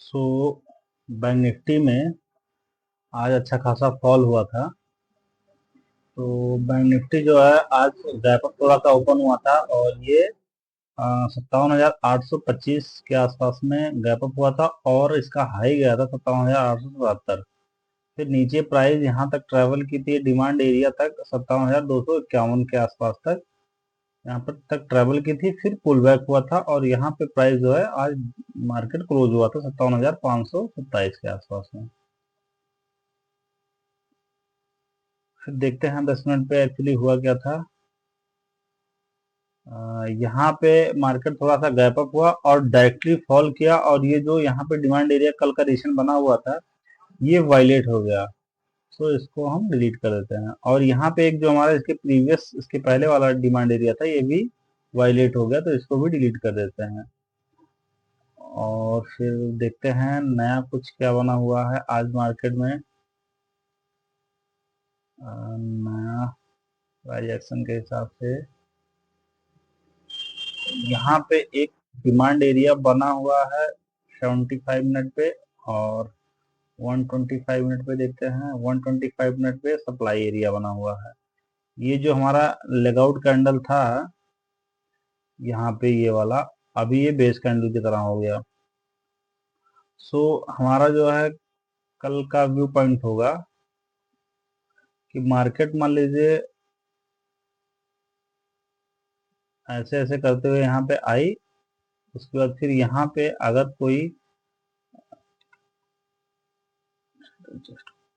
So bank Nifty में आज अच्छा खासा फॉल हुआ था। तो बैंक निफ्टी जो है आज गैप अप थोड़ा सा ओपन हुआ था और ये 57,825 के आसपास में गैप अप हुआ था और इसका हाई गया था 57,877। फिर नीचे प्राइस यहाँ तक ट्रेवल की थी डिमांड एरिया तक 57,251 के आसपास तक यहाँ पर तक ट्रेवल की थी। फिर पुल बैक हुआ था और यहाँ पे प्राइस जो है आज मार्केट क्लोज हुआ था 57,527 के आसपास में। फिर देखते हैं 10 मिनट पे एक्चुअली हुआ क्या था। यहाँ पे मार्केट थोड़ा सा गैप अप हुआ और डायरेक्टली फॉल किया और ये जो यहाँ पे डिमांड एरिया कल का रीसेंट बना हुआ था ये वायलेट हो गया। तो इसको हम डिलीट कर देते हैं और यहाँ पे एक जो हमारा इसके पहले वाला डिमांड एरिया था ये भी वायलेट हो गया, तो इसको भी डिलीट कर देते हैं। और फिर देखते हैं नया कुछ क्या बना हुआ है आज मार्केट में। नया प्राइस एक्शन के हिसाब से यहाँ पे एक डिमांड एरिया बना हुआ है 75 मिनट पे और 125 मिनट पे देखते हैं। 125 मिनट पे सप्लाई एरिया बना हुआ है। ये जो हमारा लेगआउट कैंडल था यहाँ पे ये वाला, अभी ये बेस कैंडल की तरह हो गया। सो हमारा जो है कल का व्यू पॉइंट होगा कि मार्केट मान लीजिए ऐसे ऐसे करते हुए यहाँ पे आई, उसके बाद फिर यहाँ पे अगर कोई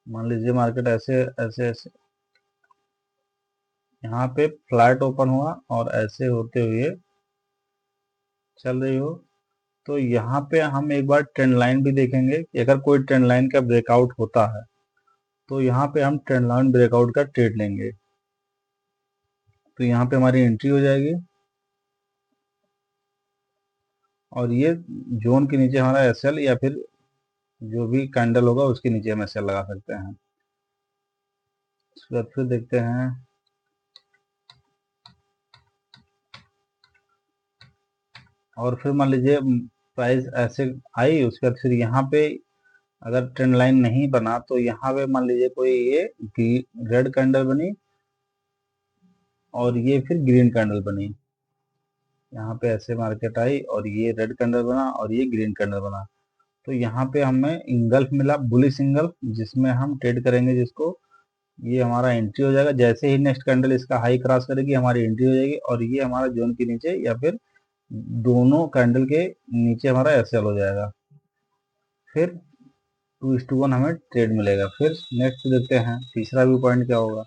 मान लीजिए मार्केट ऐसे ऐसे ऐसे यहाँ पे फ्लैट ओपन हुआ और ऐसे होते हुए चल रही हो, तो यहाँ पे हम एक बार ट्रेंड लाइन भी देखेंगे कि अगर कोई ट्रेंड लाइन का ब्रेकआउट होता है तो यहाँ पे हम ट्रेंड लाइन ब्रेकआउट का ट्रेड लेंगे। तो यहाँ पे हमारी एंट्री हो जाएगी और ये जोन के नीचे हमारा एसएल या फिर जो भी कैंडल होगा उसके नीचे हम एसएल लगा सकते हैं। उसके बाद फिर देखते हैं और फिर मान लीजिए प्राइस ऐसे आई, उसके बाद फिर यहाँ पे अगर ट्रेंड लाइन नहीं बना तो यहाँ पे मान लीजिए कोई ये रेड कैंडल बनी और ये फिर ग्रीन कैंडल बनी। यहाँ पे ऐसे मार्केट आई और ये रेड कैंडल बना और ये ग्रीन कैंडल बना, तो यहाँ पे हमें इंगल्फ मिला, बुलिश इंगल्फ, जिसमें हम ट्रेड करेंगे, जिसको ये हमारा एंट्री हो जाएगा। जैसे ही नेक्स्ट कैंडल इसका हाई क्रॉस करेगी हमारी एंट्री हो जाएगी और ये हमारा जोन के नीचे या फिर दोनों कैंडल के नीचे हमारा एसएल हो जाएगा। फिर 2:1 हमें ट्रेड मिलेगा। फिर नेक्स्ट देखते हैं तीसरा व्यू पॉइंट क्या होगा।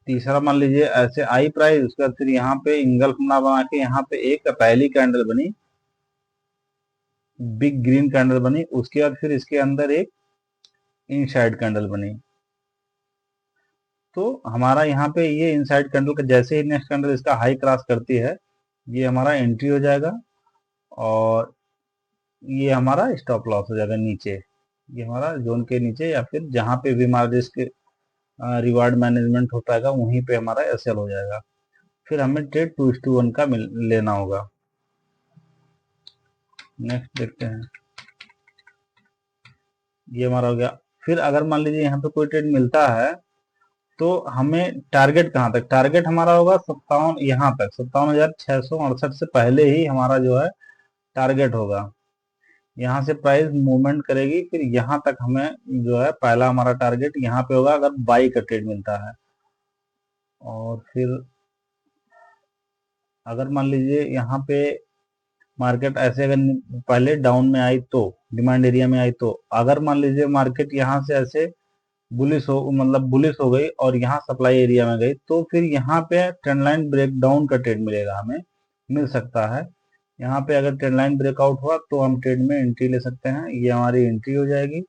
तीसरा मान लीजिए ऐसे आई प्राइस, उसके बाद फिर यहाँ पे इंगल्फ ना बना के यहाँ पे एक पहली कैंडल बनी, बिग ग्रीन कैंडल बनी, उसके बाद फिर इसके अंदर एक इनसाइड कैंडल बनी। तो हमारा यहाँ पे ये इनसाइड कैंडल का जैसे ही नेक्स्ट कैंडल इसका हाई क्रॉस करती है ये हमारा एंट्री हो जाएगा और ये हमारा स्टॉप लॉस हो जाएगा नीचे, ये हमारा जोन के नीचे या फिर जहाँ पे भी हमारा रिस्क रिवार्ड मैनेजमेंट होता है वहीं पे हमारा एसएल हो जाएगा। फिर हमें ट्रेड 2:1 का लेना होगा। नेक्स्ट देखते हैं, ये हमारा हो गया। फिर अगर मान लीजिए यहाँ पे कोई ट्रेड मिलता है तो हमें टारगेट कहाँ तक, टारगेट हमारा होगा 57, यहाँ तक 57,668 से पहले ही हमारा जो है टारगेट होगा। यहाँ से प्राइस मूवमेंट करेगी फिर यहाँ तक हमें जो है पहला हमारा टारगेट यहाँ पे होगा अगर बाई का ट्रेड मिलता है। और फिर अगर मान लीजिए यहाँ पे मार्केट ऐसे अगर पहले डाउन में आई तो डिमांड एरिया में आई, तो अगर मान लीजिए मार्केट यहाँ से ऐसे बुलिश हो गई और यहाँ सप्लाई एरिया में गई तो फिर यहाँ पे ट्रेंड लाइन ब्रेकडाउन का ट्रेड मिलेगा, हमें मिल सकता है। यहाँ पे अगर ट्रेंड लाइन ब्रेकआउट हुआ तो हम ट्रेड में एंट्री ले सकते हैं, ये हमारी एंट्री हो जाएगी।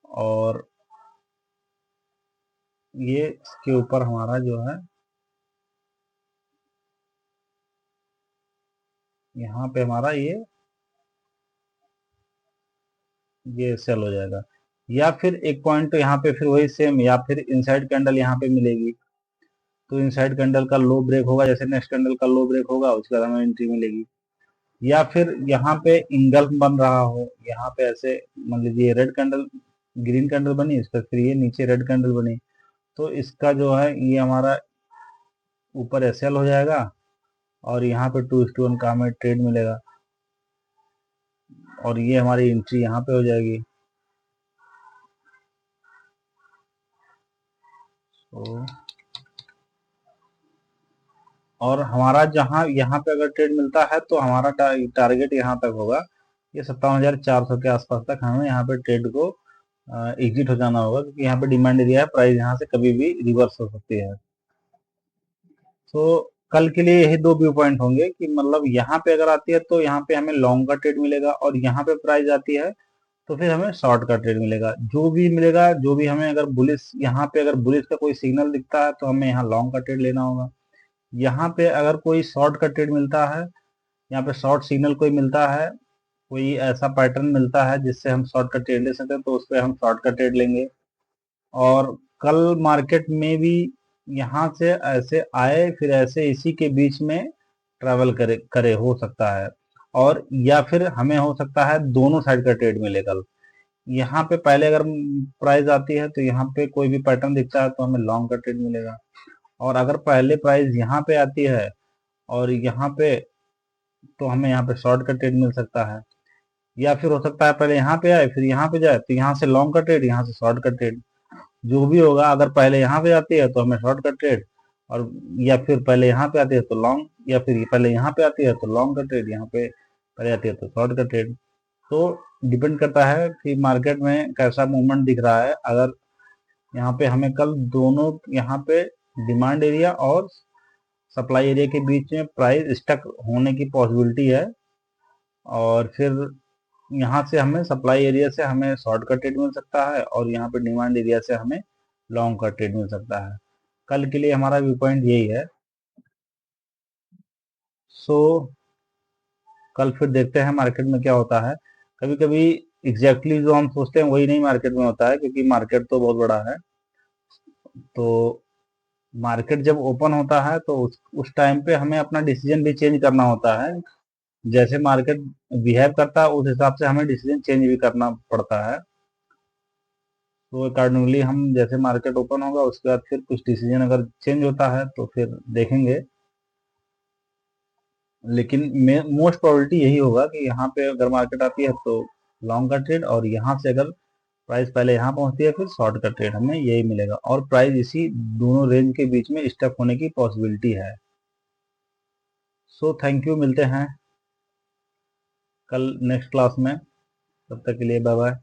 और ये इसके ऊपर हमारा जो है यहाँ पे हमारा ये सेल हो जाएगा। या फिर एक पॉइंट तो यहाँ पे फिर वही सेम, या फिर इनसाइड कैंडल यहाँ पे मिलेगी तो इनसाइड कैंडल का लो ब्रेक होगा, जैसे नेक्स्ट कैंडल का लो ब्रेक होगा उसके बाद हमें एंट्री मिलेगी। या फिर यहाँ पे इंगल्फ बन रहा हो, यहाँ पे ऐसे मान लीजिए रेड कैंडल, ग्रीन कैंडल बनी, इसका फिर ये नीचे रेड कैंडल बनी, तो इसका जो है ये हमारा ऊपर एसएल हो जाएगा और यहाँ पे 2:1 का हमें ट्रेड मिलेगा और ये हमारी एंट्री यहाँ पे हो जाएगी। तो और हमारा जहाँ यहाँ पे अगर ट्रेड मिलता है तो हमारा टारगेट यहाँ तक होगा, ये 57,400 के आसपास तक हमें यहाँ पे ट्रेड को एग्जिट हो जाना होगा, क्योंकि यहाँ पे डिमांड एरिया है, प्राइस यहाँ से कभी भी रिवर्स हो सकती है। तो कल के लिए यही दो व्यू पॉइंट होंगे कि मतलब यहाँ पे अगर आती है तो यहाँ पे हमें लॉन्ग का ट्रेड मिलेगा, और यहाँ पे प्राइस आती है तो फिर हमें शॉर्ट का ट्रेड मिलेगा। जो भी मिलेगा, जो भी हमें अगर बुलिश, यहाँ पे अगर बुलिश का कोई सिग्नल दिखता है तो हमें यहाँ लॉन्ग का ट्रेड लेना होगा। यहाँ पे अगर कोई शॉर्ट का ट्रेड मिलता है, यहाँ पे शॉर्ट सिग्नल कोई मिलता है, कोई ऐसा पैटर्न मिलता है जिससे हम शॉर्ट का ट्रेड ले सकते हैं, तो उस पर हम शॉर्ट का ट्रेड लेंगे। और कल मार्केट में भी यहाँ से ऐसे आए फिर ऐसे इसी के बीच में ट्रैवल करे करे हो सकता है, और या फिर हमें हो सकता है दोनों साइड का ट्रेड मिले कल। यहाँ पे पहले अगर प्राइस आती है तो यहाँ पे कोई भी पैटर्न दिखता है तो हमें लॉन्ग का ट्रेड मिलेगा, और अगर पहले प्राइस यहाँ पे आती है और यहाँ पे, तो हमें यहाँ पे शॉर्ट का ट्रेड मिल सकता है। या फिर हो सकता है पहले यहाँ पे आए फिर यहाँ पे जाए, तो यहाँ से लॉन्ग का ट्रेड, यहाँ से शॉर्ट का ट्रेड, जो भी होगा। अगर पहले यहाँ पे आती है तो हमें शॉर्ट का ट्रेड, और या फिर पहले यहाँ पे आती है तो लॉन्ग, या फिर पहले यहाँ पे आती है तो लॉन्ग का ट्रेड, यहाँ पे पहले आती है तो शॉर्ट का ट्रेड। तो डिपेंड करता है कि मार्केट में कैसा मूवमेंट दिख रहा है। अगर यहाँ पे हमें कल दोनों, यहाँ पे डिमांड एरिया और सप्लाई एरिया के बीच में प्राइस स्टक होने की पॉसिबिलिटी है, और फिर यहाँ से हमें सप्लाई एरिया से हमें शॉर्ट का ट्रेड मिल सकता है, और यहाँ पे डिमांड एरिया से हमें लॉन्ग का ट्रेड मिल सकता है। कल के लिए हमारा व्यू पॉइंट यही है। सो कल फिर देखते हैं मार्केट में क्या होता है। कभी कभी एग्जैक्टली जो हम सोचते हैं वही नहीं मार्केट में होता है, क्योंकि मार्केट तो बहुत बड़ा है। तो मार्केट जब ओपन होता है तो उस टाइम पे हमें अपना डिसीजन भी चेंज करना होता है। जैसे मार्केट बिहेव करता है उस हिसाब से हमें डिसीजन चेंज भी करना पड़ता है। तो अकॉर्डिंगली हम जैसे मार्केट ओपन होगा उसके बाद फिर कुछ डिसीजन अगर चेंज होता है तो फिर देखेंगे। लेकिन मोस्ट प्रोबेबिलिटी यही होगा कि यहाँ पे अगर मार्केट आती है तो लॉन्ग का ट्रेड, और यहाँ से अगर प्राइस पहले यहाँ पहुंचती है फिर शॉर्ट का ट्रेड, हमें यही मिलेगा, और प्राइस इसी दोनों रेंज के बीच में स्टक होने की पॉसिबिलिटी है। सो थैंक यू, मिलते हैं कल नेक्स्ट क्लास में, तब तक के लिए बाय बाय।